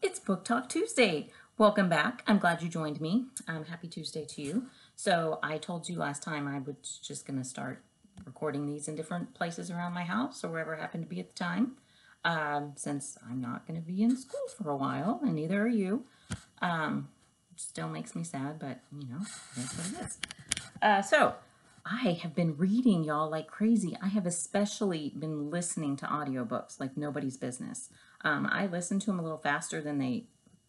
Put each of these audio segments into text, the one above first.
It's Book Talk Tuesday. Welcome back. I'm glad you joined me. Happy Tuesday to you. So I told you last time I was just going to start recording these in different places around my house or wherever I happen to be at the time. Since I'm not going to be in school for a while, and neither are you. Still makes me sad, but that's what it is. So I have been reading, y'all, like crazy. I have especially been listening to audiobooks like nobody's business. I listen to them a little faster than they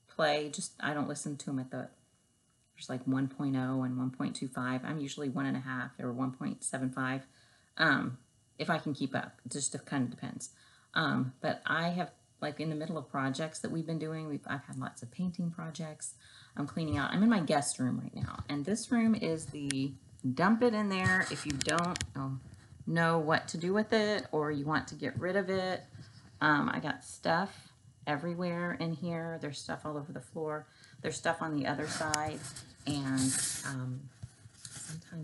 play. Just I don't listen to them at there's like 1.0 and 1.25. I'm usually 1.5 or 1.75. If I can keep up, it just kind of depends. But I have, like, in the middle of projects that we've been doing, I've had lots of painting projects. I'm cleaning out. I'm in my guest room right now, and this room is the dump it in there if you don't know what to do with it or you want to get rid of it. I got stuff everywhere in here. There's stuff all over the floor. There's stuff on the other side, and sometime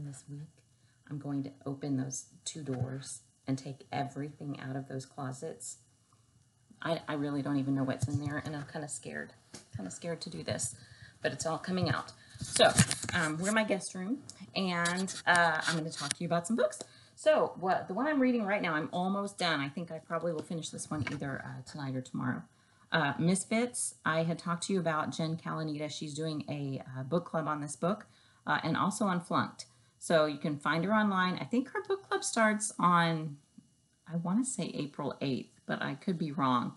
this week I'm going to open those two doors and take everything out of those closets. I really don't even know what's in there, and I'm kind of scared to do this, but it's all coming out. So we're in my guest room, and I'm going to talk to you about some books. So the one I'm reading right now, I'm almost done. I think I probably will finish this one either tonight or tomorrow. Misfits. I had talked to you about Jen Calanita. She's doing a book club on this book, and also on Flunked. So you can find her online. I think her book club starts on, I want to say April 8th, but I could be wrong.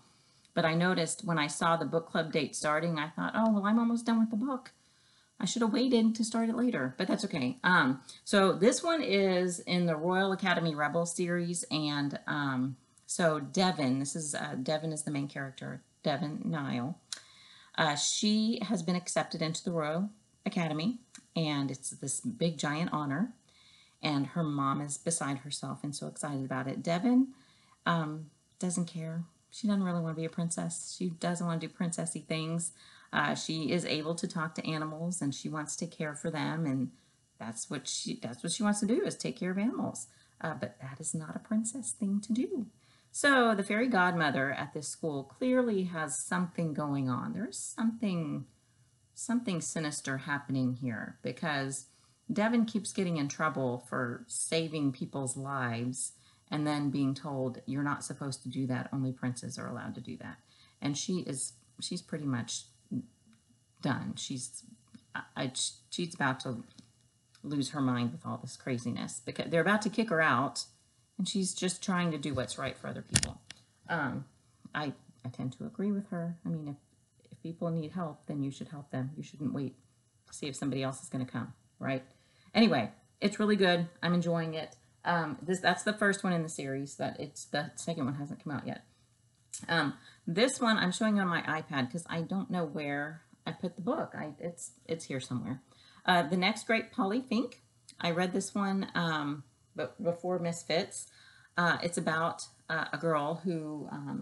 But I noticed when I saw the book club date starting, I thought, oh, well, I'm almost done with the book. I should have waited to start it later, but that's okay. So this one is in the Royal Academy Rebel series, and so Devon, Devon is the main character, Devon Nile. She has been accepted into the Royal Academy, and it's this big giant honor, and her mom is beside herself and so excited about it. Devon doesn't care. She doesn't really want to be a princess. She doesn't want to do princessy things. She is able to talk to animals, and she wants to care for them, and that's what she wants to do, is take care of animals. But that is not a princess thing to do. So the fairy godmother at this school clearly has something going on. There's something sinister happening here, because Devon keeps getting in trouble for saving people's lives and then being told, you're not supposed to do that, only princes are allowed to do that. And she's pretty much done. She's about to lose her mind with all this craziness, because they're about to kick her out, and she's just trying to do what's right for other people. I tend to agree with her. I mean, if people need help, then you should help them. You shouldn't wait to see if somebody else is going to come, right? Anyway, it's really good. I'm enjoying it. That's the first one in the series. The second one hasn't come out yet. This one I'm showing on my iPad because I don't know where I put the book. It's here somewhere. The Next Great Polly Fink. I read this one but before Misfits. It's about a girl who, I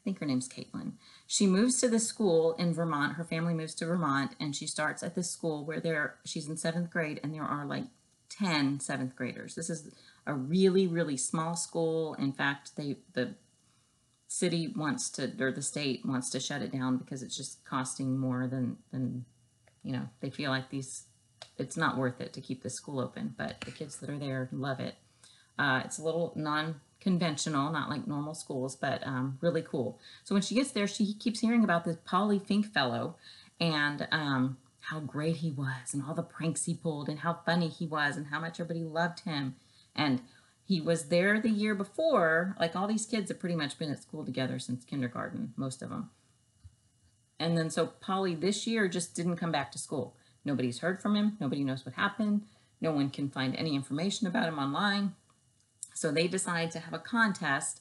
think her name's Caitlin. She moves to this school in Vermont. Her family moves to Vermont, and she starts at this school where she's in 7th grade, and there are like 10 7th graders. This is a really, really small school. In fact, the city wants to, or the state wants to shut it down because it's just costing more than they feel like it's not worth it to keep the school open, but the kids that are there love it. It's a little non-conventional, not like normal schools, but really cool. So when she gets there, she keeps hearing about this Polly Fink fellow, and how great he was, and all the pranks he pulled, and how funny he was, and how much everybody loved him. And he was there the year before. Like, all these kids have pretty much been at school together since kindergarten, most of them. And then so Polly this year just didn't come back to school. Nobody's heard from him. Nobody knows what happened. No one can find any information about him online. So they decide to have a contest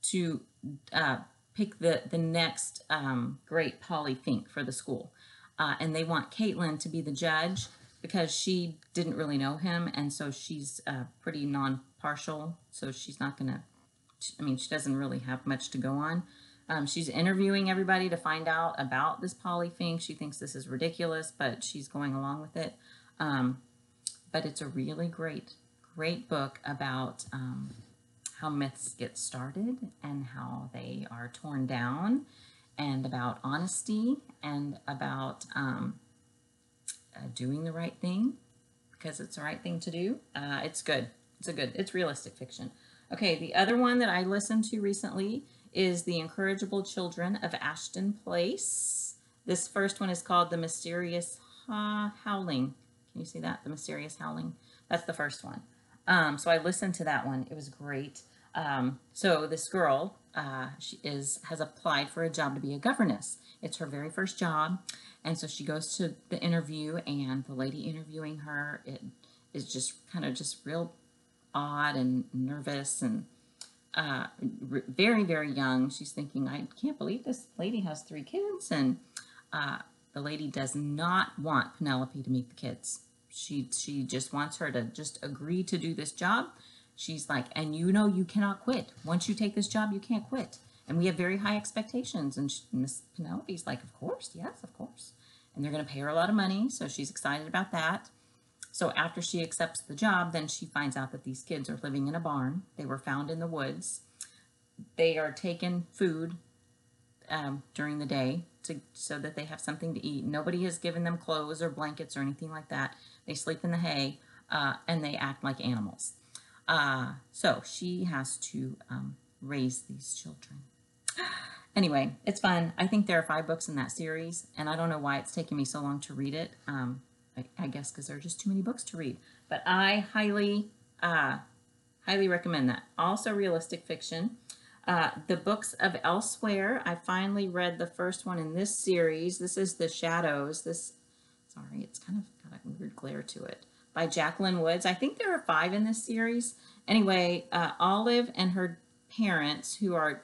to pick the next great Polly Fink for the school. And they want Caitlin to be the judge because she didn't really know him, and so she's pretty non-partial. So she's not going to, she doesn't really have much to go on. She's interviewing everybody to find out about this Polly Fink. She thinks this is ridiculous, but she's going along with it. But it's a really great book about how myths get started and how they are torn down and about honesty and about doing the right thing because it's the right thing to do. It's good. It's realistic fiction. Okay, the other one that I listened to recently is The Incorrigible Children of Ashton Place. This first one is called The Mysterious Howling. Can you see that? The Mysterious Howling. That's the first one. So I listened to that one. It was great. So this girl, she has applied for a job to be a governess. It's her very first job, and so she goes to the interview, and the lady interviewing her, it is just kind of just real odd and nervous and very, very young. She's thinking, I can't believe this lady has 3 kids, and the lady does not want Penelope to meet the kids. She just wants her to just agree to do this job. She's like, and you know you cannot quit. Once you take this job, you can't quit. And we have very high expectations. And Miss Penelope's like, of course, yes, of course. And they're going to pay her a lot of money, so she's excited about that. So after she accepts the job, then she finds out that these kids are living in a barn. They were found in the woods. They are taken food during the day so that they have something to eat. Nobody has given them clothes or blankets or anything like that. They sleep in the hay, and they act like animals. So she has to raise these children. Anyway, it's fun. I think there are 5 books in that series, and I don't know why it's taken me so long to read it. I guess because there are just too many books to read. But I highly recommend that. Also realistic fiction. The Books of Elsewhere. I finally read the first one in this series. This is The Shadows. Sorry, it's kind of got a weird glare to it. By Jacqueline Woods. I think there are 5 in this series. Anyway, Olive and her parents, who are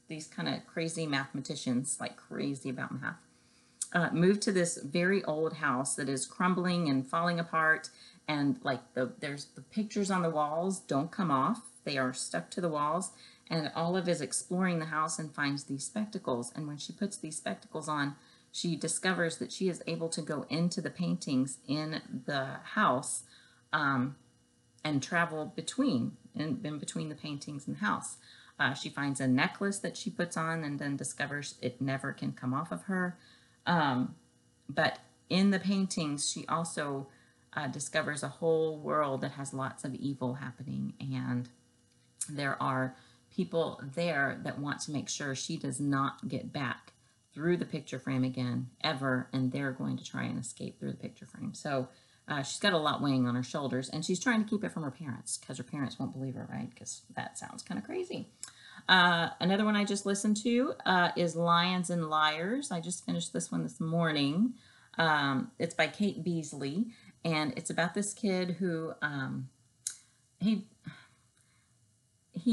these kind of crazy mathematicians, like crazy about math, moved to this very old house that is crumbling and falling apart, and like there's the pictures on the walls don't come off. They are stuck to the walls, and Olive is exploring the house and finds these spectacles, and when she puts these spectacles on, she discovers that she is able to go into the paintings in the house and travel in between the paintings and the house. She finds a necklace that she puts on and then discovers it never can come off of her. But in the paintings, she also discovers a whole world that has lots of evil happening. And there are people there that want to make sure she does not get back through the picture frame again, ever. And they're going to try and escape through the picture frame. So she's got a lot weighing on her shoulders, and she's trying to keep it from her parents because her parents won't believe her, right? Because that sounds kind of crazy. Another one I just listened to is Lions and Liars. I just finished this one this morning. It's by Kate Beasley, and it's about this kid who he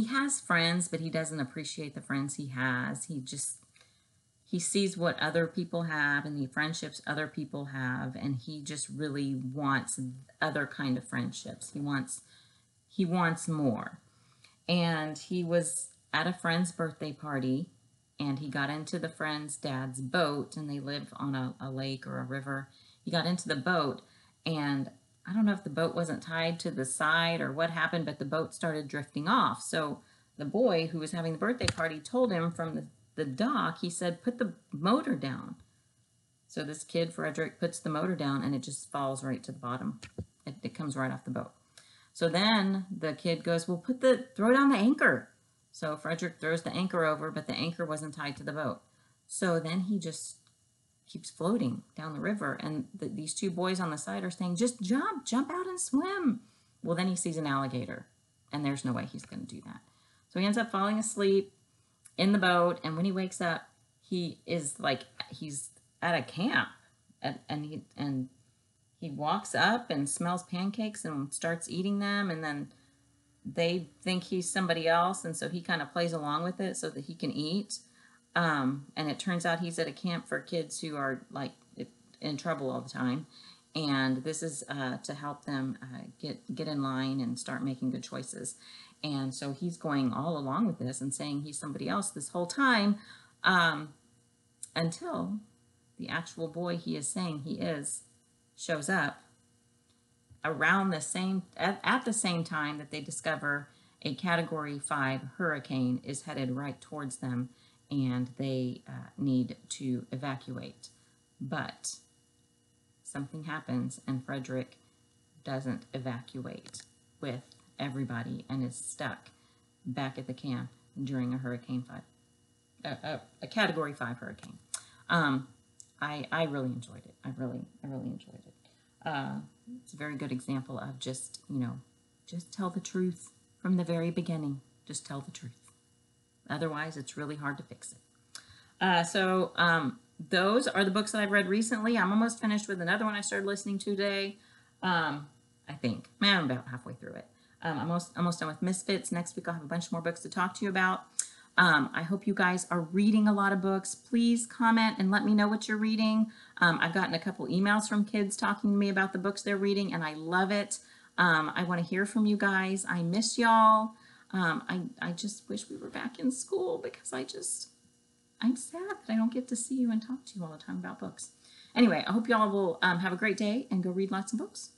has friends, but he doesn't appreciate the friends he has. He sees what other people have and the friendships other people have, and he just really wants other kind of friendships. He wants more. And he was at a friend's birthday party, and he got into the friend's dad's boat, and they live on a lake or a river. He got into the boat, and I don't know if the boat wasn't tied to the side or what happened, but the boat started drifting off. So the boy who was having the birthday party told him from the dock, he said, put the motor down. So this kid, Frederick, puts the motor down, and it just falls right to the bottom. It comes right off the boat. So then the kid goes, well, throw down the anchor. So Frederick throws the anchor over, but the anchor wasn't tied to the boat. So then he just keeps floating down the river, and these 2 boys on the side are saying, just jump out and swim. Well, then he sees an alligator, and there's no way he's going to do that. So he ends up falling asleep in the boat, and when he wakes up, he's at a camp, and he walks up and smells pancakes and starts eating them, and then they think he's somebody else, and so he kind of plays along with it so that he can eat. And it turns out he's at a camp for kids who are like in trouble all the time, and this is to help them get in line and start making good choices. And so he's going all along with this and saying he's somebody else this whole time, until the actual boy he is saying he is shows up around at the same time that they discover a Category 5 hurricane is headed right towards them, and they need to evacuate. But something happens and Frederick doesn't evacuate with everybody and is stuck back at the camp during a Hurricane 5, a Category 5 hurricane. I really enjoyed it. I really enjoyed it. It's a very good example of just, just tell the truth from the very beginning. Just tell the truth. Otherwise, it's really hard to fix it. So those are the books that I've read recently. I'm almost finished with another one I started listening to today. I think. Man, I'm about halfway through it. I'm almost done with Misfits. Next week I'll have a bunch more books to talk to you about. I hope you guys are reading a lot of books. Please comment and let me know what you're reading. I've gotten a couple emails from kids talking to me about the books they're reading, and I love it. I want to hear from you guys. I miss y'all. I just wish we were back in school because I'm sad that I don't get to see you and talk to you all the time about books. Anyway, I hope y'all will have a great day and go read lots of books.